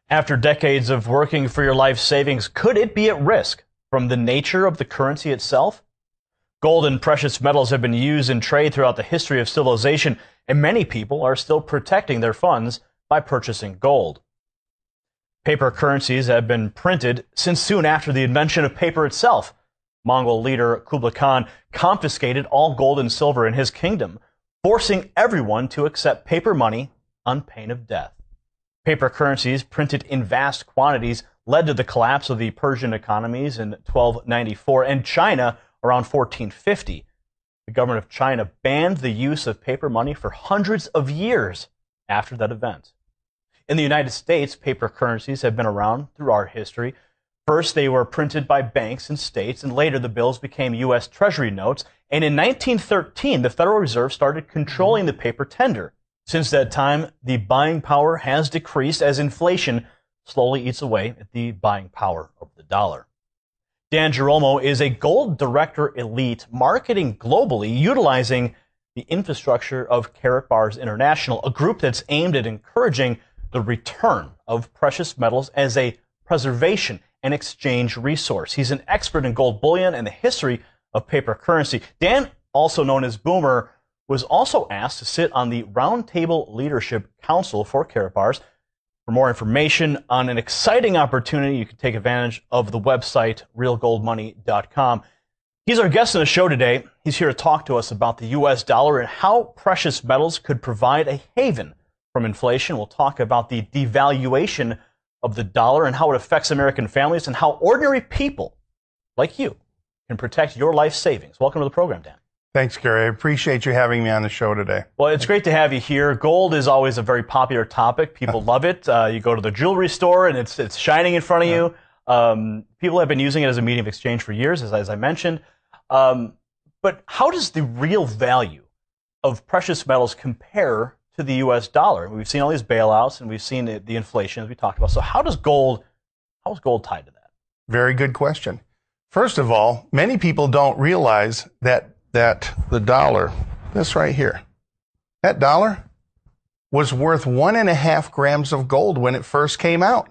After decades of working for your life savings, could it be at risk from the nature of the currency itself? Gold and precious metals have been used in trade throughout the history of civilization, and many people are still protecting their funds by purchasing gold. Paper currencies have been printed since soon after the invention of paper itself. Mongol leader Kublai Khan confiscated all gold and silver in his kingdom, forcing everyone to accept paper money on pain of death. Paper currencies printed in vast quantities led to the collapse of the Persian economies in 1294 and China around 1450. The government of China banned the use of paper money for hundreds of years after that event. In the United States, paper currencies have been around through our history. First, they were printed by banks and states, and later the bills became U.S. Treasury notes. And in 1913, the Federal Reserve started controlling the paper tender. Since that time, the buying power has decreased as inflation slowly eats away at the buying power of the dollar. Dan Giromo is a gold director elite marketing globally, utilizing the infrastructure of Karatbars International, a group that's aimed at encouraging the return of precious metals as a preservation and exchange resource. He's an expert in gold bullion and the history of paper currency. Dan, also known as Boomer, was also asked to sit on the Roundtable Leadership Council for Karatbars. For more information on an exciting opportunity, you can take advantage of the website realgoldmoney.com. He's our guest on the show today. He's here to talk to us about the U.S. dollar and how precious metals could provide a haven from inflation. We'll talk about the devaluation of the dollar and how it affects American families and how ordinary people like you can protect your life savings. Welcome to the program, Dan. Thanks, Gary. I appreciate you having me on the show today. Well, it's great to have you here. Gold is always a very popular topic. People love it. You go to the jewelry store and it's shining in front of you. People have been using it as a medium of exchange for years, as I mentioned. But how does the real value of precious metals compare to the U.S. dollar? We've seen all these bailouts and we've seen the inflation as we talked about. So how is gold tied to that? Very good question. First of all, many people don't realize that the dollar, this right here, that dollar was worth 1.5 grams of gold when it first came out.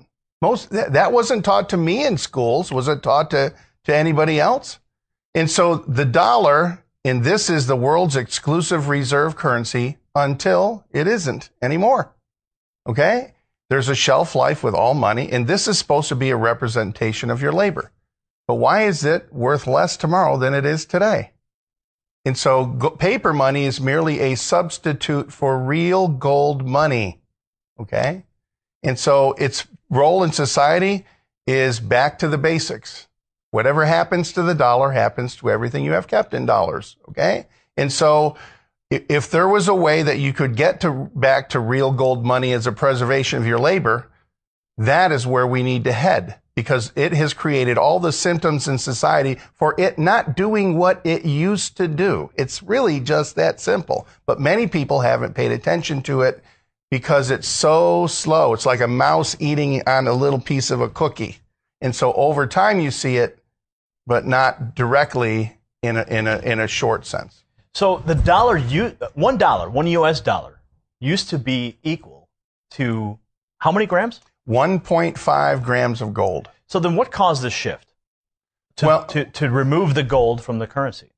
That wasn't taught to me in schools. Was it taught to anybody else? And so the dollar, and this is the world's exclusive reserve currency until it isn't anymore. Okay? There's a shelf life with all money, and this is supposed to be a representation of your labor. But why is it worth less tomorrow than it is today? And so paper money is merely a substitute for real gold money. Okay? And so its role in society is back to the basics. Whatever happens to the dollar happens to everything you have kept in dollars. Okay? And so if there was a way that you could get back to real gold money as a preservation of your labor, that is where we need to head, because it has created all the symptoms in society for it not doing what it used to do. It's really just that simple. But many people haven't paid attention to it because it's so slow. It's like a mouse eating on a little piece of a cookie. And so over time you see it, but not directly in a short sense. So the dollar, $1 U.S. dollar, used to be equal to how many grams? 1.5 grams of gold. So then what caused this shift to remove the gold from the currency?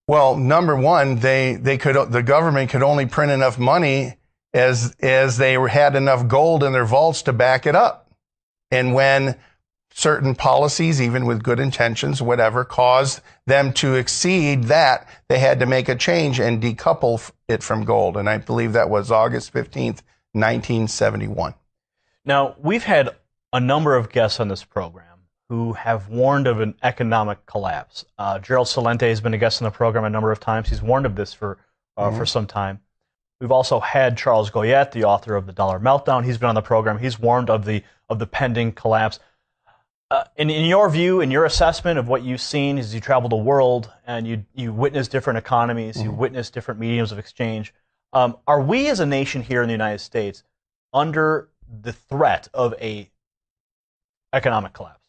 Well, number one, the government could only print enough money as they had enough gold in their vaults to back it up. And when certain policies, even with good intentions, whatever, caused them to exceed that, they had to make a change and decouple it from gold. And I believe that was August 15th, 1971. Now, we've had a number of guests on this program who have warned of an economic collapse. Gerald Celente has been a guest on the program a number of times. He's warned of this for some time. We've also had Charles Goyette, the author of The Dollar Meltdown. He's been on the program. He's warned of the pending collapse. In your view, in your assessment of what you've seen as you travel the world and you witness different economies, you witness different mediums of exchange, are we as a nation here in the United States under the threat of a economic collapse?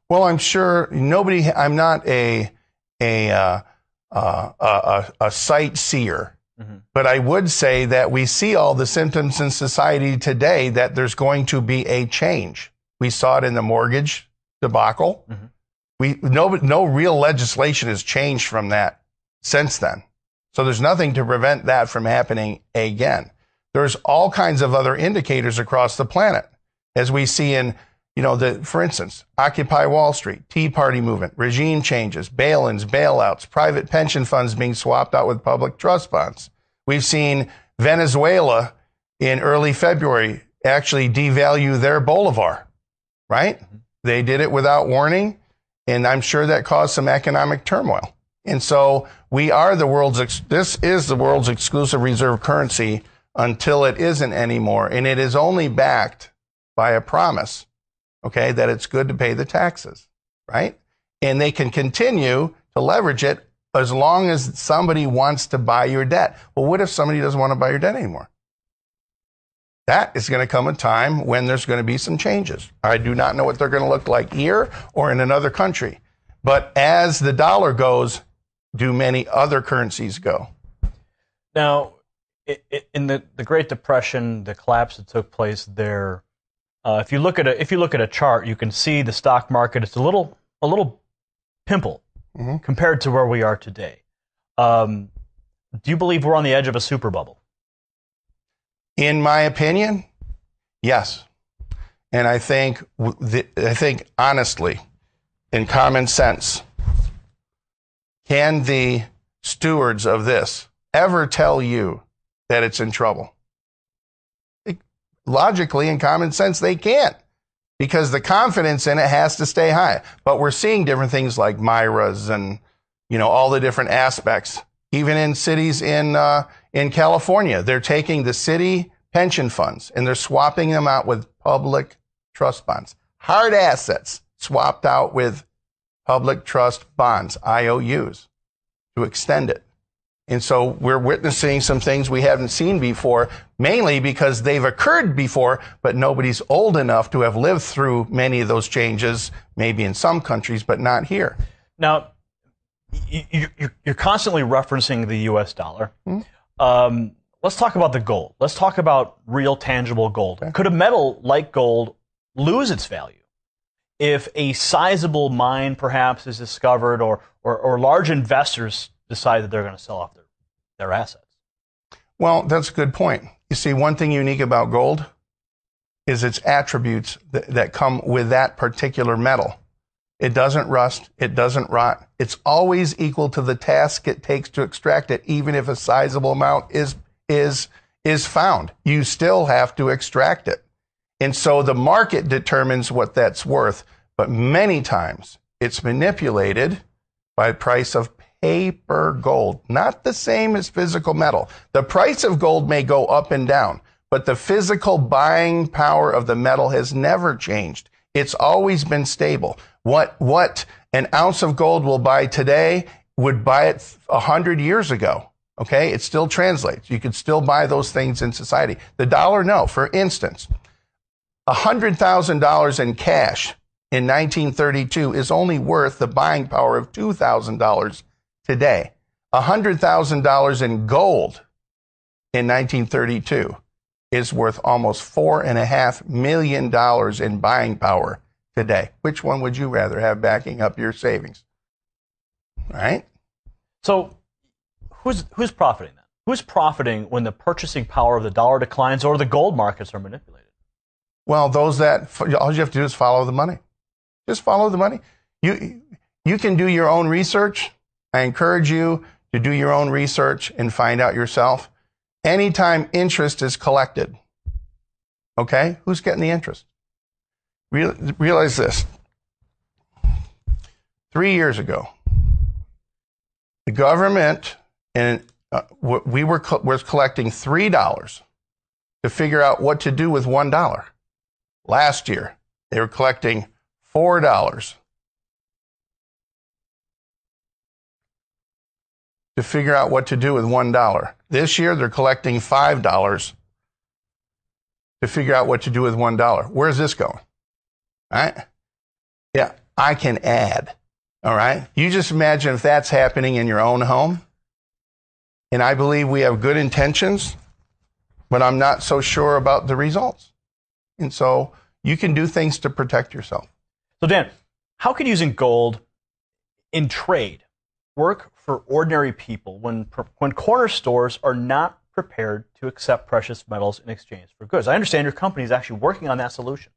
Well, I'm sure I'm not a sightseer. But I would say that we see all the symptoms in society today that there's going to be a change. We saw it in the mortgage debacle. No real legislation has changed from that since then. So there's nothing to prevent that from happening again. There's all kinds of other indicators across the planet, as we see in, for instance, Occupy Wall Street, Tea Party movement, regime changes, bail-ins, bailouts, private pension funds being swapped out with public trust bonds. We've seen Venezuela in early February actually devalue their bolivar, right? They did it without warning, and I'm sure that caused some economic turmoil. And so this is the world's exclusive reserve currency until it isn't anymore. And it is only backed by a promise, okay, that it's good to pay the taxes, right? And they can continue to leverage it as long as somebody wants to buy your debt. Well, what if somebody doesn't want to buy your debt anymore? That is going to come a time when there's going to be some changes. I do not know what they're going to look like here or in another country. But as the dollar goes, do many other currencies go? Now, in the Great Depression, the collapse that took place there, if you look at a chart, you can see the stock market. It's a little pimple compared to where we are today. Do you believe we're on the edge of a super bubble? In my opinion, yes. And I think honestly, in common sense, can the stewards of this ever tell you that it's in trouble? Logically, in common sense, they can't, because the confidence in it has to stay high. But we're seeing different things like Myras and, all the different aspects. Even in cities in California, they're taking the city pension funds and they're swapping them out with public trust bonds. Hard assets swapped out with public trust bonds, IOUs, to extend it. And so we're witnessing some things we haven't seen before, mainly because they've occurred before, but nobody's old enough to have lived through many of those changes, maybe in some countries, but not here. Now, you're constantly referencing the U.S. dollar. Let's talk about the gold. Let's talk about real tangible gold. Okay. Could a metal like gold lose its value if a sizable mine perhaps is discovered, or large investors decide that they're going to sell off their assets? Well, that's a good point. You see, one thing unique about gold is its attributes that come with that particular metal. It doesn't rust. It doesn't rot. It's always equal to the task it takes to extract it, even if a sizable amount is found. You still have to extract it. And so the market determines what that's worth, but many times it's manipulated by the price of paper gold, not the same as physical metal. The price of gold may go up and down, but the physical buying power of the metal has never changed. It's always been stable. What an ounce of gold will buy today would buy it 100 years ago. Okay, it still translates. You could still buy those things in society. The dollar, no. For instance, $100,000 in cash in 1932 is only worth the buying power of $2,000 today. $100,000 in gold in 1932 is worth almost $4.5 million in buying power today. Which one would you rather have backing up your savings? All right? So who's profiting then? Who's profiting when the purchasing power of the dollar declines or the gold markets are manipulated? Well, all you have to do is follow the money. Just follow the money. You can do your own research. I encourage you to do your own research and find out yourself. Anytime interest is collected, okay, who's getting the interest? Realize this. 3 years ago, the government was collecting $3 to figure out what to do with $1. Last year, they were collecting $4 to figure out what to do with $1. This year, they're collecting $5 to figure out what to do with $1. Where's this going? All right? Yeah, I can add. All right? You just imagine if that's happening in your own home. And I believe we have good intentions, but I'm not so sure about the results. And so you can do things to protect yourself. So Dan, how can using gold in trade work for ordinary people when corner stores are not prepared to accept precious metals in exchange for goods? I understand your company is actually working on that solution.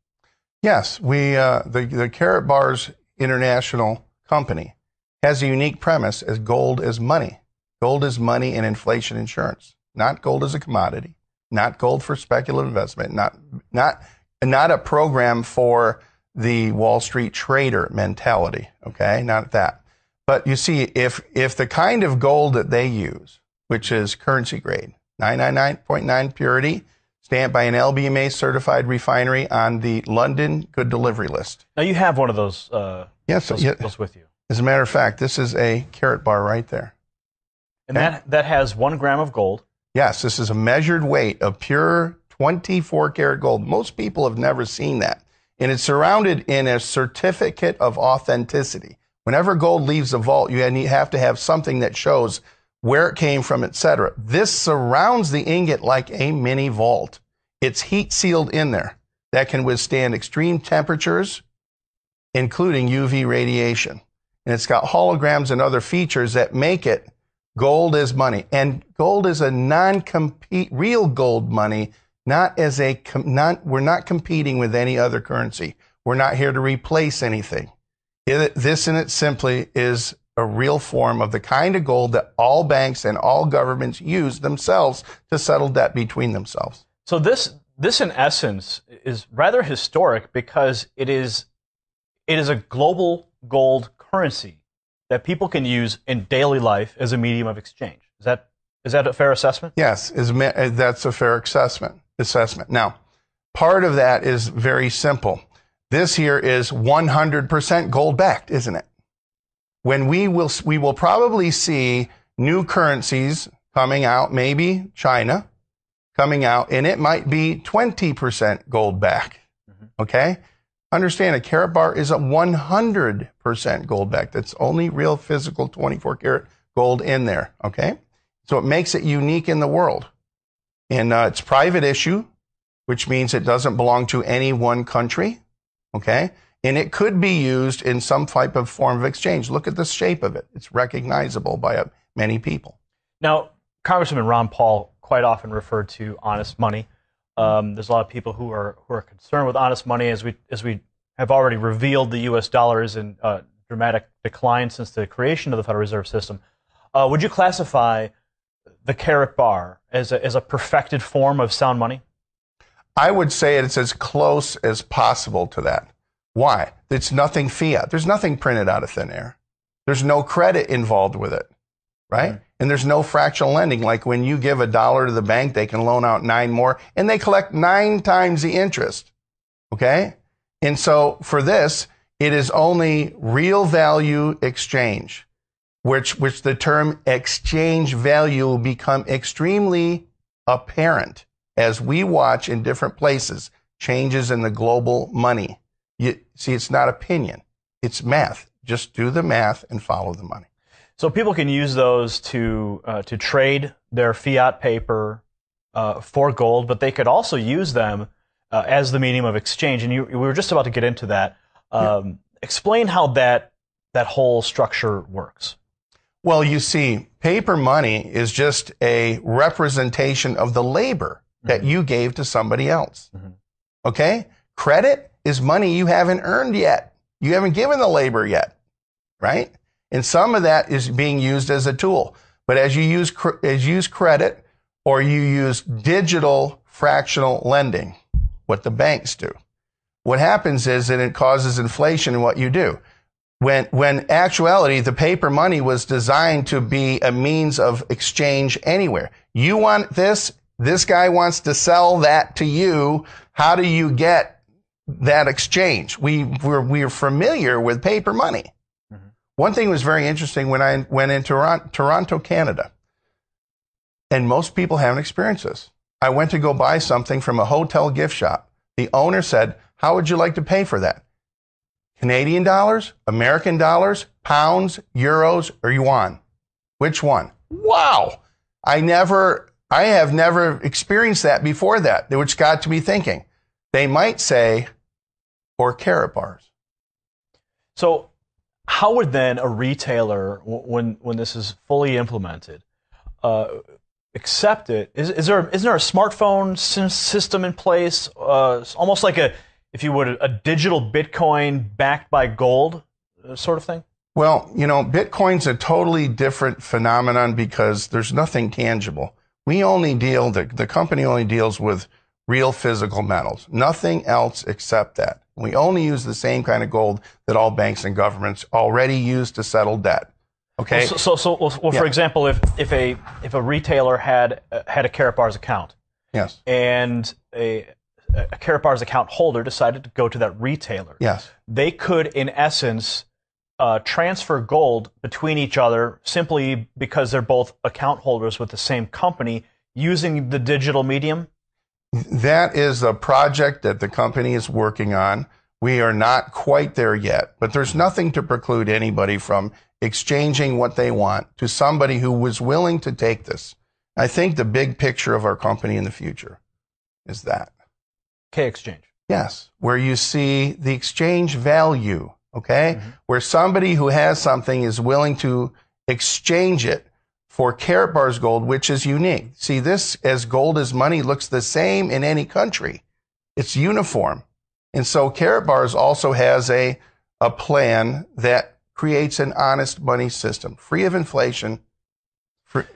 Yes, the Karatbars International company has a unique premise as gold as money. Gold is money and inflation insurance, not gold as a commodity, not gold for speculative investment, not a program for the Wall Street trader mentality, okay? Not that. But you see, if the kind of gold that they use, which is currency grade, 999.9 purity, stamped by an LBMA certified refinery on the London Good Delivery List. Now you have one of those, yes, those with you. As a matter of fact, this is a Karatbar right there. And that has 1 gram of gold. Yes, this is a measured weight of pure 24 karat gold. Most people have never seen that. And it's surrounded in a certificate of authenticity. Whenever gold leaves a vault, you have to have something that shows where it came from, etc. This surrounds the ingot like a mini vault. It's heat sealed in there that can withstand extreme temperatures, including UV radiation. And it's got holograms and other features that make it gold as money. And gold is a non-compete, real gold money, we're not competing with any other currency. We're not here to replace anything. This in it simply is a real form of the kind of gold that all banks and all governments use themselves to settle debt between themselves. So this in essence is rather historic because it is a global gold currency that people can use in daily life as a medium of exchange. Is that a fair assessment? Yes, that's a fair assessment. Now, part of that is very simple. This here is 100% gold backed, isn't it? When we will probably see new currencies coming out, maybe China coming out, and it might be 20% gold back. Okay? Understand, a Karatbar is a 100% gold back. That's only real physical 24 karat gold in there. Okay? So it makes it unique in the world. And it's private issue, which means it doesn't belong to any one country. Okay? And it could be used in some type of form of exchange. Look at the shape of it. It's recognizable by many people. Now, Congressman Ron Paul quite often referred to honest money. There's a lot of people who are concerned with honest money, as we have already revealed. The U.S. dollar is in dramatic decline since the creation of the Federal Reserve System. Would you classify the Karatbar as a perfected form of sound money? I would say it's as close as possible to that. Why? It's nothing fiat. There's nothing printed out of thin air. There's no credit involved with it, right? Mm-hmm. And there's no fractional lending. Like when you give $1 to the bank, they can loan out 9 more, and they collect 9 times the interest, okay? And so for this, it is only real value exchange, which the term exchange value will become extremely apparent as we watch in different places changes in the global money. You see, it's not opinion, it's math. Just do the math and follow the money. So people can use those to trade their fiat paper for gold, but they could also use them as the medium of exchange. And we were just about to get into that. Explain how that whole structure works. Well, you see, paper money is just a representation of the labor that you gave to somebody else. Okay? Credit is money you haven't earned yet. You haven't given the labor yet, right? And some of that is being used as a tool. But as you use credit or you use digital fractional lending, what the banks do, what happens is that it causes inflation in what you do. When actuality, the paper money was designed to be a means of exchange anywhere. You want this guy wants to sell that to you. How do you get that exchange? We're familiar with paper money. One thing was very interesting when I went into Toronto, Canada, and most people haven't experienced this. I went to go buy something from a hotel gift shop. The owner said, "How would you like to pay for that? Canadian dollars, American dollars, pounds, euros, or yuan? Which one?" Wow! I have never experienced that before that, which got me thinking. They might say, or Karatbars. So how would then a retailer, when this is fully implemented, accept it? Isn't there a smartphone system in place, almost like if you would, a digital Bitcoin backed by gold sort of thing? Well, Bitcoin's a totally different phenomenon because there's nothing tangible. The company only deals with real physical metals, nothing else except that. We only use the same kind of gold that all banks and governments already use to settle debt. Okay. For example, if a retailer had a Karatbars account, yes, and a Karatbars account holder decided to go to that retailer, yes, they could, in essence, transfer gold between each other simply because they're both account holders with the same company using the digital medium? That is a project that the company is working on. We are not quite there yet, but there's nothing to preclude anybody from exchanging what they want to somebody who was willing to take this. I think the big picture of our company in the future is that. K-exchange. Yes, where you see the exchange value, okay? Mm-hmm. Where somebody who has something is willing to exchange it for Karatbars gold, which is unique. See, this, as gold as money, looks the same in any country. It's uniform. And so Karatbars also has a plan that creates an honest money system, free of inflation.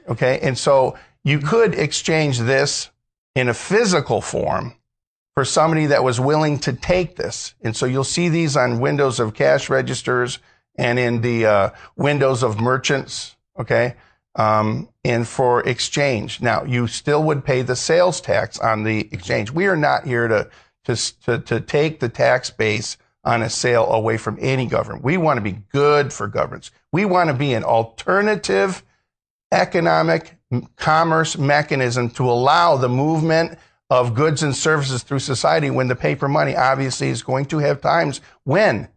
Okay, and so you could exchange this in a physical form for somebody that was willing to take this. And so you'll see these on windows of cash registers and in the windows of merchants, okay? And for exchange. Now, you still would pay the sales tax on the exchange. We are not here to take the tax base on a sale away from any government. We want to be good for governments. We want to be an alternative economic commerce mechanism to allow the movement of goods and services through society when the paper money obviously is going to have times when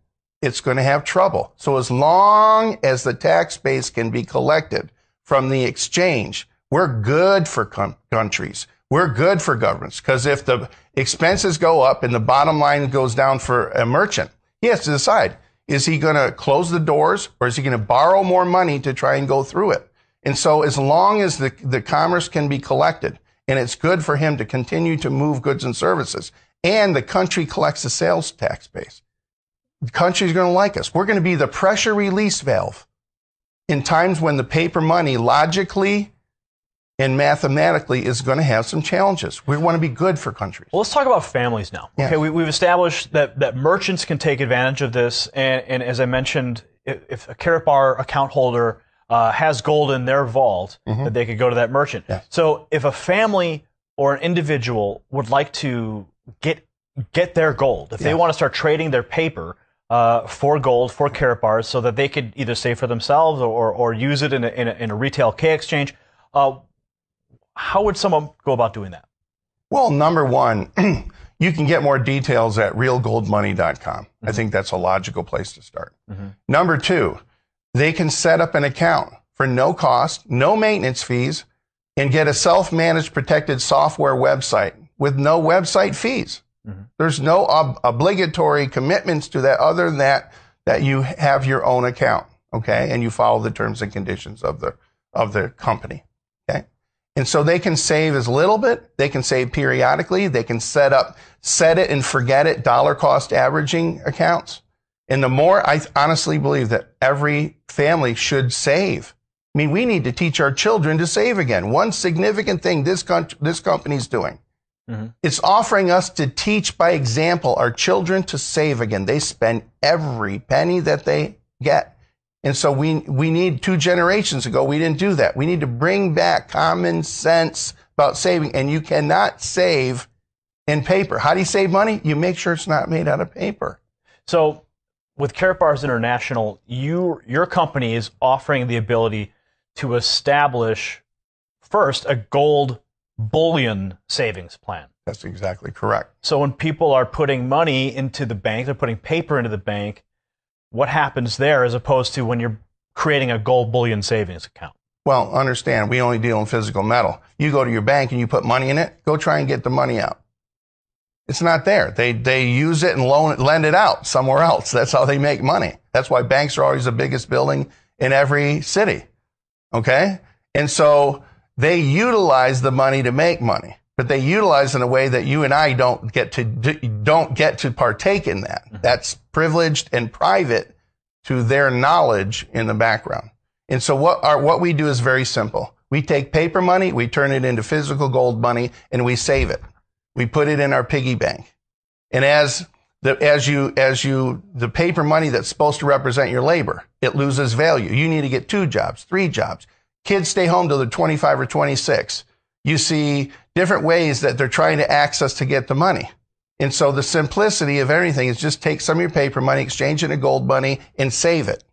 it's going to have trouble. So as long as the tax base can be collected from the exchange, we're good for countries. We're good for governments. Because if the expenses go up and the bottom line goes down for a merchant, he has to decide, is he going to close the doors or is he going to borrow more money to try and go through it? And so as long as the commerce can be collected and it's good for him to continue to move goods and services and the country collects the sales tax base, the country's going to like us. We're going to be the pressure release valve in times when the paper money logically and mathematically is going to have some challenges. We want to be good for countries. Well, let's talk about families now. Yes. Okay, we've established that merchants can take advantage of this, and as I mentioned, if a Karatbar account holder has gold in their vault, mm-hmm. that they could go to that merchant. Yes. So if a family or an individual would like to get their gold, if they want to start trading their paper for gold, for Karatbars, so that they could either save for themselves or use it in a retail K exchange, how would someone go about doing that? Well, number one, you can get more details at realgoldmoney.com. Mm-hmm. I think that's a logical place to start. Mm-hmm. Number two, they can set up an account for no cost, no maintenance fees, and get a self-managed protected software website with no website fees. Mm-hmm. There's no obligatory commitments to that other than that you have your own account, okay? And you follow the terms and conditions of the company, okay? And so they can save as little bit, they can save periodically, they can set it and forget it, dollar cost averaging accounts. And the more, I honestly believe that every family should save. I mean, we need to teach our children to save again. One significant thing this company's doing, mm-hmm. it's offering us to teach by example our children to save again. They spend every penny that they get. And so we need 2 generations ago, we didn't do that. We need to bring back common sense about saving. And you cannot save in paper. How do you save money? You make sure it's not made out of paper. So with Karatbars International, your company is offering the ability to establish first a gold bullion savings plan. That's exactly correct. So when people are putting money into the bank, they're putting paper into the bank, what happens there as opposed to when you're creating a gold bullion savings account? Well, understand, we only deal in physical metal. You go to your bank and you put money in it, go try and get the money out. It's not there. They use it and lend it out somewhere else. That's how they make money. That's why banks are always the biggest building in every city. Okay? And so they utilize the money to make money, but they utilize in a way that you and I don't get to partake in that. Mm-hmm. That's privileged and private to their knowledge in the background. And so what we do is very simple. We take paper money, we turn it into physical gold money, and we save it. We put it in our piggy bank. And as the paper money that's supposed to represent your labor, it loses value. You need to get 2 jobs, 3 jobs. Kids stay home till they're 25 or 26. You see different ways that they're trying to access to get the money. And so the simplicity of everything is just take some of your paper money, exchange it into gold money, and save it.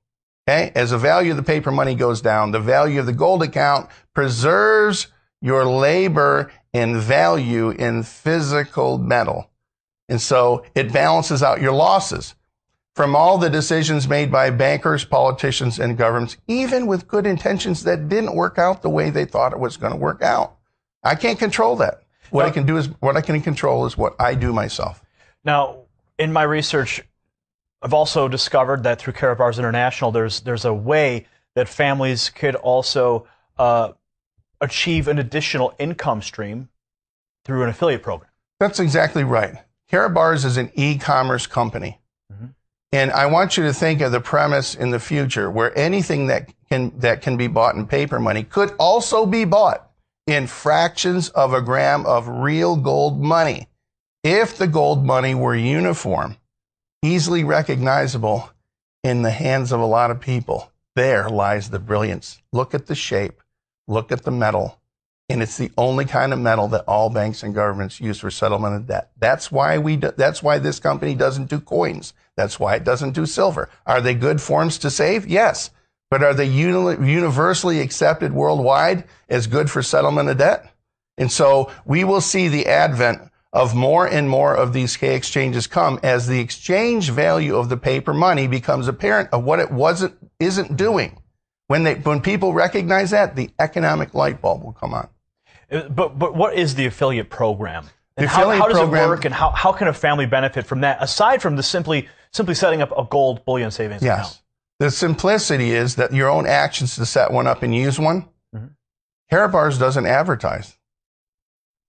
Okay? As the value of the paper money goes down, the value of the gold account preserves your labor and value in physical metal. And so it balances out your losses from all the decisions made by bankers, politicians, and governments, even with good intentions that didn't work out the way they thought it was going to work out. I can't control that. What I can control is what I do myself. Now, in my research, I've also discovered that through Karatbars International, there's a way that families could also achieve an additional income stream through an affiliate program. That's exactly right. Karatbars is an e-commerce company. Mm-hmm. And I want you to think of the premise in the future where anything that can be bought in paper money could also be bought in fractions of a gram of real gold money. If the gold money were uniform, easily recognizable in the hands of a lot of people, there lies the brilliance. Look at the shape, look at the metal, and it's the only kind of metal that all banks and governments use for settlement of debt. That's why this company doesn't do coins. That's why it doesn't do silver. Are they good forms to save? Yes. But are they universally accepted worldwide as good for settlement of debt? And so we will see the advent of more and more of these K exchanges come as the exchange value of the paper money becomes apparent of what it isn't doing. When people recognize that, the economic light bulb will come on. But what is the affiliate program? And how does it work, and how can a family benefit from that, aside from the simply setting up a gold bullion savings account? The simplicity is that your own actions to set one up and use one. Mm-hmm. Karatbars doesn't advertise.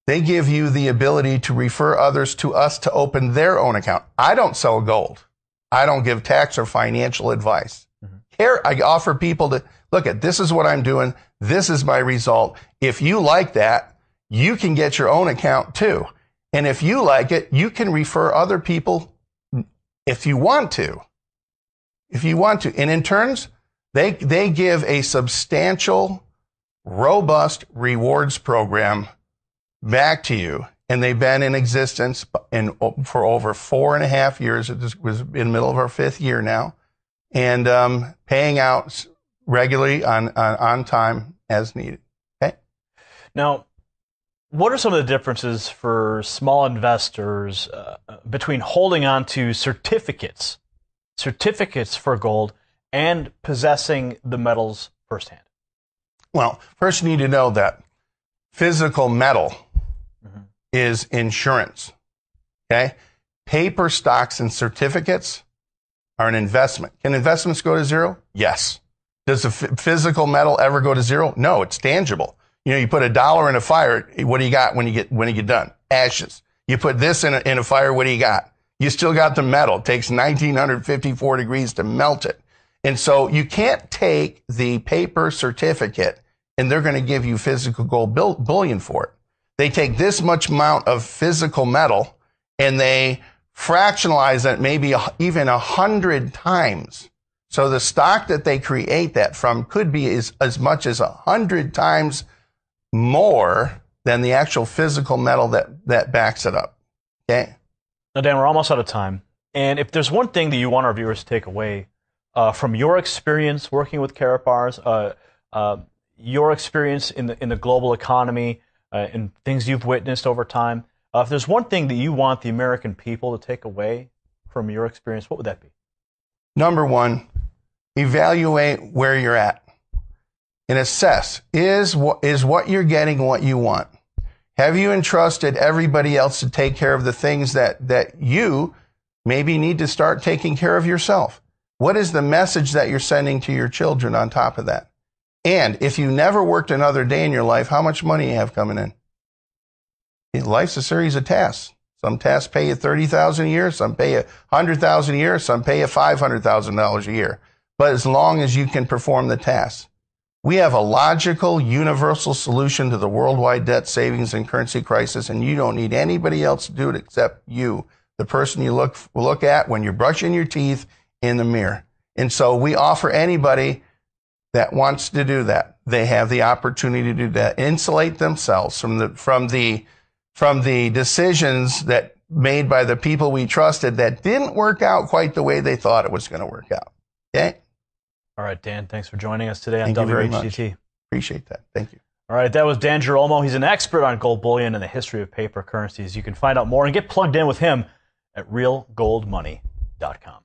They give you the ability to refer others to us to open their own account. I don't sell gold. I don't give tax or financial advice. Mm-hmm. I offer people to look at, this is what I'm doing. This is my result. If you like that, you can get your own account too. And if you like it, you can refer other people if you want to. And in turns, they give a substantial, robust rewards program back to you. And they've been in existence for over 4.5 years. It was in the middle of our 5th year now. And paying out regularly on time as needed. Okay? Now, what are some of the differences for small investors between holding on to certificates for gold and possessing the metals firsthand? Well, first you need to know that physical metal mm-hmm. is insurance. Okay? Paper stocks and certificates are an investment. Can investments go to zero? Yes. Does the physical metal ever go to zero? No, it's tangible. You know, you put $1 in a fire, what do you got when you get done? Ashes. You put this in a fire, what do you got? You still got the metal. It takes 1954 degrees to melt it. And so you can't take the paper certificate and they're going to give you physical gold bullion for it. They take this much amount of physical metal and they fractionalize it maybe even 100 times. So the stock that they create that from could be as much as 100 times more than the actual physical metal that backs it up. Okay? Now, Dan, we're almost out of time. And if there's one thing that you want our viewers to take away from your experience working with Karatbars, your experience in the global economy, and things you've witnessed over time, if there's one thing that you want the American people to take away from your experience, what would that be? Number one, evaluate where you're at. and assess, is what you're getting what you want? Have you entrusted everybody else to take care of the things that you maybe need to start taking care of yourself? What is the message that you're sending to your children on top of that? And if you never worked another day in your life, how much money you have coming in? Life's a series of tasks. Some tasks pay you $30,000 a year, some pay you $100,000 a year, some pay you $500,000 a year. But as long as you can perform the tasks. We have a logical, universal solution to the worldwide debt, savings, and currency crisis, and you don't need anybody else to do it except you, the person you look at when you're brushing your teeth in the mirror. And so we offer anybody that wants to do that. They have the opportunity to do that, insulate themselves from the decisions that made by the people we trusted that didn't work out quite the way they thought it was going to work out. Okay? All right, Dan, thanks for joining us today on Thank you very much. WHDT. Appreciate that. Thank you. All right, that was Dan Girolamo. He's an expert on gold bullion and the history of paper currencies. You can find out more and get plugged in with him at realgoldmoney.com.